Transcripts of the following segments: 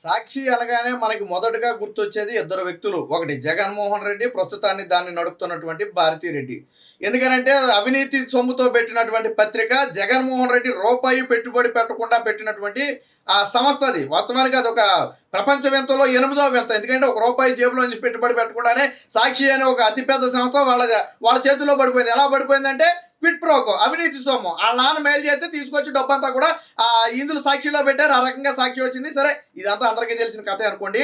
సాక్షి అనగానే మనకి మొదటగా గుర్తొచ్చేది ఇద్దరు వ్యక్తులు. ఒకటి జగన్మోహన్ రెడ్డి, ప్రస్తుతాన్ని దాన్ని నడుపుతున్నటువంటి భారతీ రెడ్డి. ఎందుకనంటే అవినీతి సొమ్ముతో పెట్టినటువంటి పత్రిక. జగన్మోహన్ రెడ్డి రూపాయి పెట్టుబడి పెట్టకుండా పెట్టినటువంటి ఆ సంస్థ అది. వాస్తవానికి అదొక ప్రపంచ వింతలో ఎనిమిదో వింత. ఎందుకంటే ఒక రూపాయి జేబులోంచి పెట్టుబడి పెట్టకుండానే సాక్షి అనే ఒక అతిపెద్ద సంస్థ వాళ్ళ చేతిలో పడిపోయింది. ఎలా పడిపోయిందంటే క్విట్ ప్రోకో, అవినీతి సొమ్ము. వాళ్ళ నాన్న మేలు చేస్తే తీసుకొచ్చి డబ్బంతా కూడా ఇందులో సాక్షిలో పెట్టారు. ఆ రకంగా సాక్షి వచ్చింది. సరే, ఇదంతా అందరికీ తెలిసిన కథే అనుకోండి.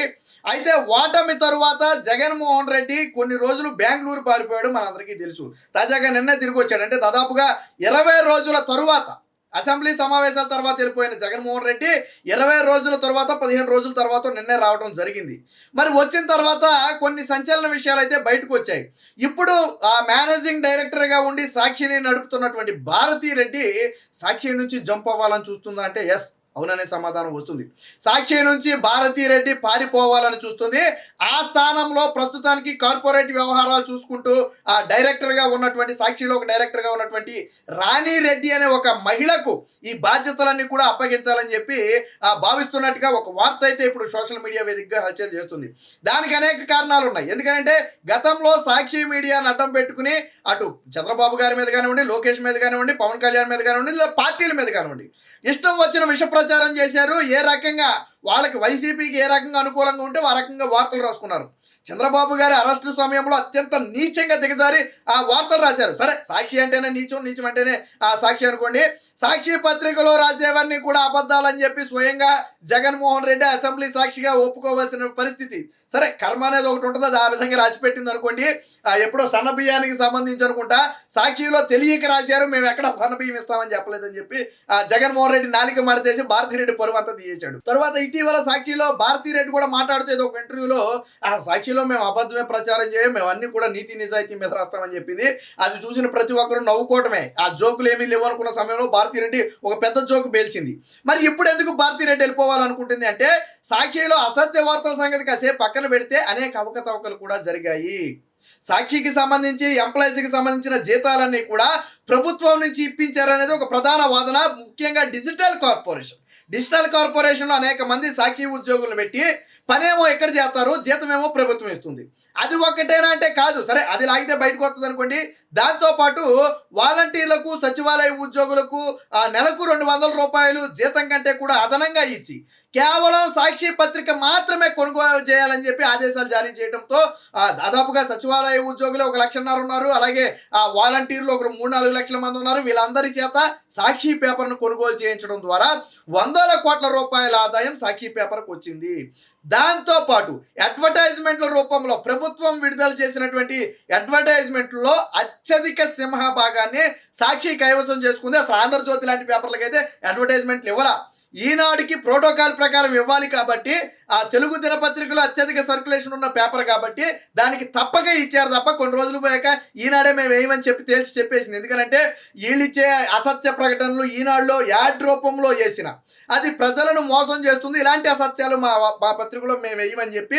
అయితే ఓటమి తరువాత జగన్మోహన్ రెడ్డి కొన్ని రోజులు బెంగళూరు పారిపోయాడు, మనందరికీ తెలుసు. తాజాగా నిన్నే తిరిగి వచ్చాడు. అంటే దాదాపుగా 20 రోజుల తరువాత, అసెంబ్లీ సమావేశాల తర్వాత వెళ్ళిపోయిన జగన్మోహన్ రెడ్డి 20 రోజుల తర్వాత 15 రోజుల తర్వాత నిన్నే రావడం జరిగింది. మరి వచ్చిన తర్వాత కొన్ని సంచలన విషయాలు అయితే బయటకు వచ్చాయి. ఇప్పుడు ఆ మేనేజింగ్ డైరెక్టర్గా ఉండి సాక్షిని నడుపుతున్నటువంటి భారతీ రెడ్డి సాక్షి నుంచి జంప్ అవ్వాలని చూస్తుందా అంటే ఎస్, అవుననే సమాధానం వస్తుంది. సాక్షి నుంచి భారతీ రెడ్డి పారిపోవాలని చూస్తుంది. ఆ స్థానంలో ప్రస్తుతానికి కార్పొరేట్ వ్యవహారాలు చూసుకుంటూ ఆ డైరెక్టర్గా ఉన్నటువంటి, సాక్షిలో ఒక డైరెక్టర్గా ఉన్నటువంటి రాణి రెడ్డి అనే ఒక మహిళకు ఈ బాధ్యతలన్నీ కూడా అప్పగించాలని చెప్పి భావిస్తున్నట్టుగా ఒక వార్త అయితే ఇప్పుడు సోషల్ మీడియా వేదికగా హల్చల్ చేస్తుంది. దానికి అనేక కారణాలు ఉన్నాయి. ఎందుకంటే గతంలో సాక్షి మీడియాను అడ్డం పెట్టుకుని అటు చంద్రబాబు గారి మీద కానివ్వండి, లోకేష్ మీద కానివ్వండి, పవన్ కళ్యాణ్ మీద కానివ్వండి, లేదా పార్టీల మీద కానివ్వండి, ఇష్టం వచ్చిన విష ప్రచారం చేశారు. ఏ రకంగా వాళ్ళకి వైసీపీకి ఏ రకంగా అనుకూలంగా ఉంటే ఆ రకంగా వార్తలు రాసుకున్నారు. చంద్రబాబు గారి అరెస్టు సమయంలో అత్యంత నీచంగా దిగజారి ఆ వార్తలు రాశారు. సరే, సాక్షి అంటేనే నీచం, నీచం అంటేనే సాక్షి అనుకోండి. సాక్షి పత్రికలో రాసేవన్నీ కూడా అబద్ధాలని చెప్పి స్వయంగా జగన్మోహన్ రెడ్డి అసెంబ్లీ సాక్షిగా ఒప్పుకోవాల్సిన పరిస్థితి. సరే, కర్మ అనేది ఒకటి ఉంటుంది, అది ఆ విధంగా రాసిపెట్టింది అనుకోండి. ఎప్పుడో సన్నబియ్యానికి సంబంధించి అనుకుంటా సాక్షిలో తెలియక రాశారు, మేము ఎక్కడ సన్నబియ్యం ఇస్తామని చెప్పలేదని చెప్పి జగన్మోహన్ రెడ్డి నాలిక మడతేసి భారతీ రెడ్డి పరువు అంతా తీసేశాడు. తర్వాత ఇటీవల సాక్షిలో భారతీ రెడ్డి కూడా మాట్లాడుతూ ఒక ఇంటర్వ్యూలో సాక్షిలో మేము అబద్ధమే ప్రచారం చేయం, మేము అన్ని కూడా నీతి నిజాయితీ మీద రాస్తామని చెప్పింది. అది చూసిన ప్రతి ఒక్కరు నవ్వుకోవటమే. ఆ జోకులు ఏమీ లేవు అనుకున్న సమయంలో భారతీ రెడ్డి ఒక పెద్ద జోకు పేల్చింది. మరి ఇప్పుడు ఎందుకు భారతీ రెడ్డి వెళ్ళిపోవాలనుకుంటుంది అంటే, సాక్షిలో అసత్య వార్తల సంగతి కాసేపు పక్కన పెడితే అనేక అవకతవకలు కూడా జరిగాయి. సాక్షికి సంబంధించి ఎంప్లాయీస్కి సంబంధించిన జీతాలన్నీ కూడా ప్రభుత్వం నుంచి ఇప్పించారనేది ఒక ప్రధాన వాదన. ముఖ్యంగా డిజిటల్ కార్పొరేషన్లో అనేక మంది సాక్షి ఉద్యోగులను పెట్టి పనేమో ఎక్కడ చేస్తారు, జీతమేమో ప్రభుత్వం ఇస్తుంది. అది ఒక్కటేనా అంటే కాదు. సరే, అది లాగితే బయటకు వస్తుంది అనుకోండి. దాంతోపాటు వాలంటీర్లకు, సచివాలయ ఉద్యోగులకు నెలకు 200 రూపాయలు జీతం కంటే కూడా అదనంగా ఇచ్చి కేవలం సాక్షి పత్రిక మాత్రమే కొనుగోలు చేయాలని చెప్పి ఆదేశాలు జారీ చేయడంతో దాదాపుగా సచివాలయ ఉద్యోగులు 1.5 లక్ష ఉన్నారు. అలాగే వాలంటీర్లు ఒక 3-4 లక్షల మంది ఉన్నారు. వీళ్ళందరి చేత సాక్షి పేపర్ను కొనుగోలు చేయించడం ద్వారా 100 కోట్ల రూపాయల ఆదాయం సాక్షి పేపర్కు వచ్చింది. దాంతోపాటు అడ్వర్టైజ్మెంట్ల రూపంలో ప్రభుత్వం విడుదల చేసినటువంటి అడ్వర్టైజ్మెంట్లో అత్యధిక సింహభాగాన్ని సాక్షి కైవసం చేసుకుంది. అసలు ఆంధ్రజ్యోతి లాంటి పేపర్లకైతే అడ్వర్టైజ్మెంట్లు ఇవ్వాల. ఈనాడుకి ప్రోటోకాల్ ప్రకారం ఇవ్వాలి కాబట్టి, ఆ తెలుగు దినపత్రికలో అత్యధిక సర్క్యులేషన్ ఉన్న పేపర్ కాబట్టి దానికి తప్పక ఇచ్చారు. తప్ప కొన్ని రోజులు పోయాక ఈనాడే మేము వేయమని చెప్పి చెప్పేసింది. ఎందుకంటే వీళ్ళు ఇచ్చే అసత్య ప్రకటనలు ఈనాడులో యాడ్ రూపంలో వేసిన అది ప్రజలను మోసం చేస్తుంది. ఇలాంటి అసత్యాలు మా పత్రికలో మేము వేయమని చెప్పి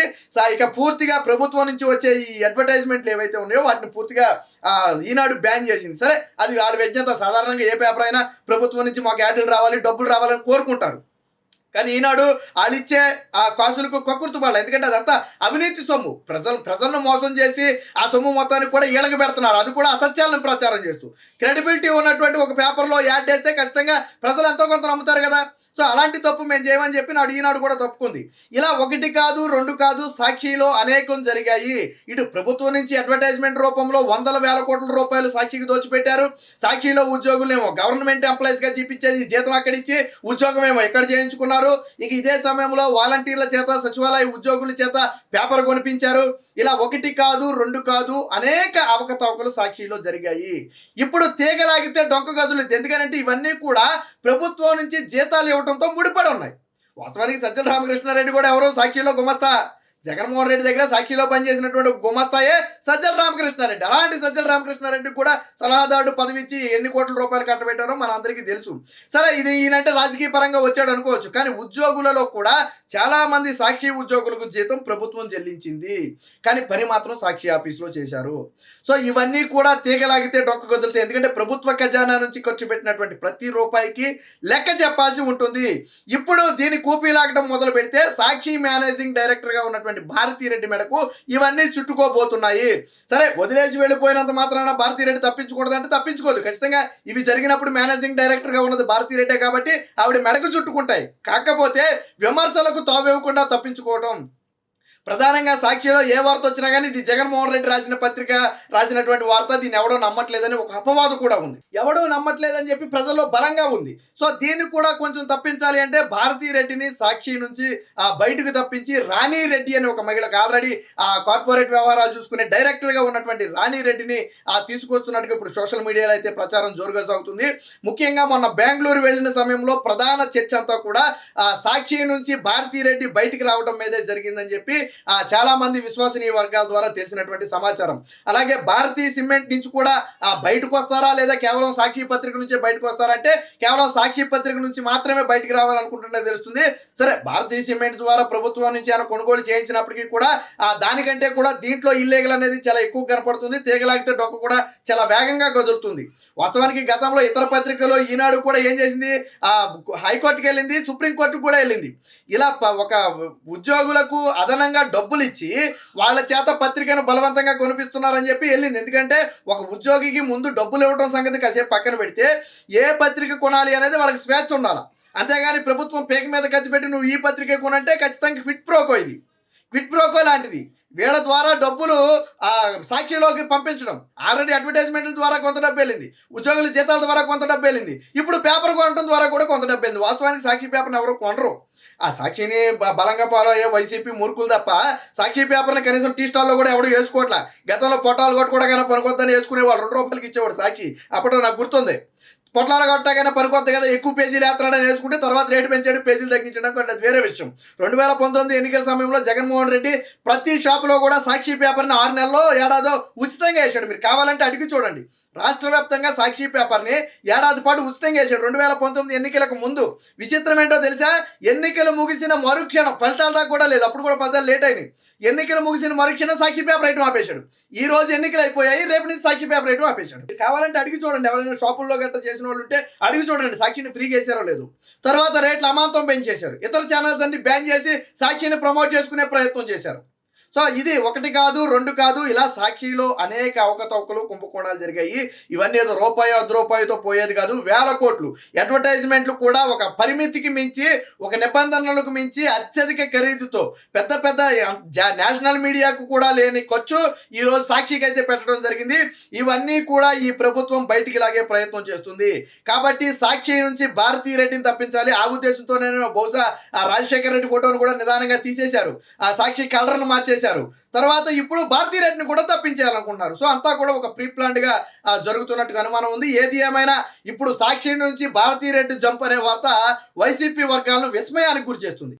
ఇక పూర్తిగా ప్రభుత్వం నుంచి వచ్చే ఈ అడ్వర్టైజ్మెంట్లు ఏవైతే ఉన్నాయో వాటిని పూర్తిగా ఈనాడు బ్యాన్ చేసింది. సరే, అది వాళ్ళ విజ్ఞత. సాధారణంగా ఏ పేపర్ అయినా ప్రభుత్వం నుంచి మాకు యాడ్లు రావాలి, డబ్బులు రావాలని కోరుకుంటారు. కానీ ఈనాడు వాళ్ళు ఇచ్చే ఆ కాసులకు కక్కుర్తుపడాలి. ఎందుకంటే అదంతా అవినీతి సొమ్ము. ప్రజలను మోసం చేసి ఆ సొమ్ము మొత్తానికి కూడా ఈళ్ళకి పెడుతున్నారు. అది కూడా అసత్యాలను ప్రచారం చేస్తూ. క్రెడిబిలిటీ ఉన్నటువంటి ఒక పేపర్లో యాడ్ చేస్తే ఖచ్చితంగా ప్రజలు ఎంతో కొంత నమ్ముతారు కదా. సో అలాంటి తప్పు మేము చేయమని చెప్పి ఈనాడు కూడా తప్పుకుంది. ఇలా 1 కాదు 2 కాదు, సాక్షిలో అనేకం జరిగాయి. ఇటు ప్రభుత్వం నుంచి అడ్వర్టైజ్మెంట్ రూపంలో 100,000 కోట్ల రూపాయలు సాక్షికి దోచిపెట్టారు. సాక్షిలో ఉద్యోగులేమో గవర్నమెంట్ ఎంప్లాయీస్గా చూపించేది జీతం అక్కడిచ్చి ఉద్యోగం ఏమో ఎక్కడ చేయించుకున్నారు. ఇక ఇదే సమయంలో వాలంటీర్ల చేత, సచివాలయ ఉద్యోగుల చేత పేపర్ కొనిపించారు. ఇలా 1 కాదు 2 కాదు, అనేక అవకతవకలు సాక్షిలో జరిగాయి. ఇప్పుడు తీగలాగితే డొంక గదులు. ఎందుకంటే ఇవన్నీ కూడా ప్రభుత్వం నుంచి జీతాలు ఇవ్వడంతో ముడిపడి ఉన్నాయి. వాస్తవానికి సజ్జల రామకృష్ణారెడ్డి కూడా ఎవరో సాక్షిలో గుమస్తా. జగన్మోహన్ రెడ్డి దగ్గర సాక్షిలో పనిచేసినటువంటి గుమస్తాయే సజ్జల రామకృష్ణారెడ్డి. అలాంటి సజ్జల రామకృష్ణారెడ్డి కూడా సలహాదారుడు పదవి ఇచ్చి ఎన్ని కోట్ల రూపాయలు కట్టబెట్టారో మన అందరికీ తెలుసు. సరే, ఇది ఈయనంటే రాజకీయ పరంగా వచ్చాడు అనుకోవచ్చు, కానీ ఉద్యోగులలో కూడా చాలా మంది సాక్షి ఉద్యోగులకు జీతం ప్రభుత్వం చెల్లించింది, కానీ పని మాత్రం సాక్షి ఆఫీసులో చేశారు. సో ఇవన్నీ కూడా తీగలాగితే డొక్క కదులుతాయి. ఎందుకంటే ప్రభుత్వ ఖజానా నుంచి ఖర్చు పెట్టినటువంటి ప్రతి రూపాయికి లెక్క చెప్పాల్సి ఉంటుంది. ఇప్పుడు దీని కూపీ లాగడం మొదలు పెడితే సాక్షి మేనేజింగ్ డైరెక్టర్గా ఉన్నటువంటి భారతీరెడ్డి మెడకు ఇవన్నీ చుట్టుకోబోతున్నాయి. సరే, వదిలేసి వెళ్ళిపోయినంత మాత్రాన భారతీరెడ్డి తప్పించకూడదంటే తప్పించుకోదు. ఖచ్చితంగా ఇవి జరిగినప్పుడు మేనేజింగ్ డైరెక్టర్గా ఉన్నది భారతీరెడ్డి కాబట్టి ఆవిడ మెడకు చుట్టుకుంటాయి. కాకపోతే విమర్శలకు తావివ్వకుండా తప్పించుకోవటం. ప్రధానంగా సాక్షిలో ఏ వార్త వచ్చినా కానీ ఇది జగన్మోహన్ రెడ్డి రాసిన పత్రిక రాసినటువంటి వార్త, దీన్ని ఎవడో నమ్మట్లేదని ఒక అపవాదు కూడా ఉంది. ఎవడో నమ్మట్లేదని చెప్పి ప్రజల్లో బలంగా ఉంది. సో దీన్ని కూడా కొంచెం తప్పించాలి అంటే భారతీరెడ్డిని సాక్షి నుంచి బయటకు తప్పించి రాణి రెడ్డి అని ఒక మహిళకు ఆల్రెడీ కార్పొరేట్ వ్యవహారాలు చూసుకునే డైరెక్టర్గా ఉన్నటువంటి రాణి రెడ్డిని తీసుకొస్తున్నట్టుగా ఇప్పుడు సోషల్ మీడియాలో అయితే ప్రచారం జోరుగా సాగుతుంది. ముఖ్యంగా మొన్న బెంగళూరు వెళ్ళిన సమయంలో ప్రధాన చర్చ అంతా కూడా సాక్షి నుంచి భారతీరెడ్డి బయటికి రావడం మీదే జరిగిందని చెప్పి చాలా మంది విశ్వసనీయ వర్గాల ద్వారా తెలిసినటువంటి సమాచారం. అలాగే భారతీయ సిమెంట్ నుంచి కూడా బయటకు వస్తారా లేదా కేవలం సాక్షి పత్రిక నుంచే బయటకు వస్తారంటే కేవలం సాక్షి పత్రిక నుంచి మాత్రమే బయటికి రావాలనుకుంటుంటే తెలుస్తుంది. సరే, భారతీయ సిమెంట్ ద్వారా ప్రభుత్వం నుంచి ఆయన కొనుగోలు చేయించినప్పటికీ కూడా దానికంటే కూడా దీంట్లో ఇల్లీగల్ అనేది చాలా ఎక్కువ కనపడుతుంది. తీగలాగితే డొక్క కూడా చాలా వేగంగా కదులుతుంది. వాస్తవానికి గతంలో ఇతర పత్రికలో ఈనాడు కూడా ఏం చేసింది, హైకోర్టుకి వెళ్ళింది, సుప్రీంకోర్టుకు కూడా వెళ్ళింది. ఇలా ఒక ఉద్యోగులకు అదనంగా డబ్బులు ఇచ్చి వాళ్ళ చేత పత్రికను బలవంతంగా కొనిపిస్తున్నారని చెప్పి వెళ్ళింది. ఎందుకంటే ఒక ఉద్యోగికి ముందు డబ్బులు ఇవ్వడం సంగతి కాసేపు పక్కన పెడితే ఏ పత్రిక కొనాలి అనేది వాళ్ళకి స్వేచ్ఛ ఉండాలి. అంతేగాని ప్రభుత్వం పేక మీద ఖర్చు పెట్టి నువ్వు ఈ పత్రిక కొనంటే ఖచ్చితంగా క్విట్ ప్రోకో, ఇది క్విట్ ప్రోకో లాంటిది. వీళ్ళ ద్వారా డబ్బులు సాక్షిలోకి పంపించడం, ఆల్రెడీ అడ్వర్టైజ్మెంట్ల ద్వారా కొంత డబ్బు వెళ్ళింది, ఉద్యోగుల జీతాల ద్వారా కొంత డబ్బు వెళ్ళింది, ఇప్పుడు పేపర్ కొనడం ద్వారా కూడా కొంత డబ్బు వెళ్ళింది. వాస్తవానికి సాక్షి పేపర్ని ఎవరు కొనరు. ఆ సాక్షిని బలంగా ఫాలో అయ్యే వైసీపీ మూర్ఖులు తప్ప సాక్షి పేపర్ని కనీసం టీ స్టాల్లో కూడా ఎవడు వేసుకోవట్లా. గతంలో పొట్టాలు కొట్టుకోవడానికి పనికొద్దని వేసుకునేవాళ్ళు, 2 రూపాయలకి ఇచ్చేవాడు సాక్షి. అప్పట్లో నాకు గుర్తుంది. పొట్లాలు కొట్టాకైనా పనికొద్ది కదా, ఎక్కువ పేజీలు వేస్తున్నాడని వేసుకుంటే తర్వాత రేటు పెంచాడు, పేజీలు తగ్గించడం అంటే అది వేరే విషయం. 2019 ఎన్నికల సమయంలో జగన్మోహన్ రెడ్డి ప్రతి షాపులో కూడా సాక్షి పేపర్ని 6 నెలల్లో ఏడాదో ఉచితంగా వేసాడు. మీరు కావాలంటే అడిగి చూడండి. రాష్ట్ర వ్యాప్తంగా సాక్షి పేపర్ని ఏడాది పాటు ఉచితంగా వేసాడు 2019 ఎన్నికలకు ముందు. విచిత్రం ఏంటో తెలుసా, ఎన్నికలు ముగిసిన మరుక్షణం, ఫలితాల దాకా కూడా లేదు, అప్పుడు కూడా ఫలితాలు లేట్ అయినాయి. ఎన్నికలు ముగిసిన మరుక్షణం సాక్షి పేపర్ ఐటమ్ ఆపేశాడు. ఈ రోజు ఎన్నికలు అయిపోయాయి, రేపు నుంచి సాక్షి పేపర్ ఐటమ్ ఆపేశాడు. కావాలంటే అడిగి చూడండి, ఎవరైనా షాపుల్లో గట్ట చేసిన వాళ్ళు ఉంటే అడిగి చూడండి సాక్షిని ఫ్రీగా వేసారో లేదు. తర్వాత రేట్లు అమాంతం పెంచేశారు. ఇతర ఛానల్స్ అన్ని బ్యాన్ చేసి సాక్షిని ప్రమోట్ చేసుకునే ప్రయత్నం చేశారు. సో ఇది 1 కాదు 2 కాదు, ఇలా సాక్షిలో అనేక అవకతవకలు కుంభకోణాలు జరిగాయి. ఇవన్నీ ఏదో రూపాయి 10 రూపాయలతో పోయేది కాదు, వేల కోట్లు. అడ్వర్టైజ్మెంట్లు కూడా ఒక పరిమితికి మించి, ఒక నిబంధనలకు మించి అత్యధిక ఖరీదుతో పెద్ద పెద్ద నేషనల్ మీడియాకు కూడా లేని ఖర్చు ఈరోజు సాక్షికి అయితే పెట్టడం జరిగింది. ఇవన్నీ కూడా ఈ ప్రభుత్వం బయటికి లాగే ప్రయత్నం చేస్తుంది. కాబట్టి సాక్షి నుంచి భారతీరెడ్డిని తప్పించాలి. ఆ ఉద్దేశంతో నేను బహుశా రాజశేఖర రెడ్డి ఫోటోను కూడా నిదానంగా తీసేశారు, ఆ సాక్షి కలర్ను మార్చేశారు. తర్వాత ఇప్పుడు భారతీరెడ్డిని కూడా తప్పించేయాలనుకుంటున్నారు. సో అంతా కూడా ఒక ప్రీ ప్లాన్డ్ గా జరుగుతున్నట్టుగా అనుమానం ఉంది. ఏది ఏమైనా ఇప్పుడు సాక్షి నుంచి భారతీరెడ్డి జంప్ అనే వార్త వైసీపీ వర్గాలను విస్మయానికి గురి చేస్తుంది.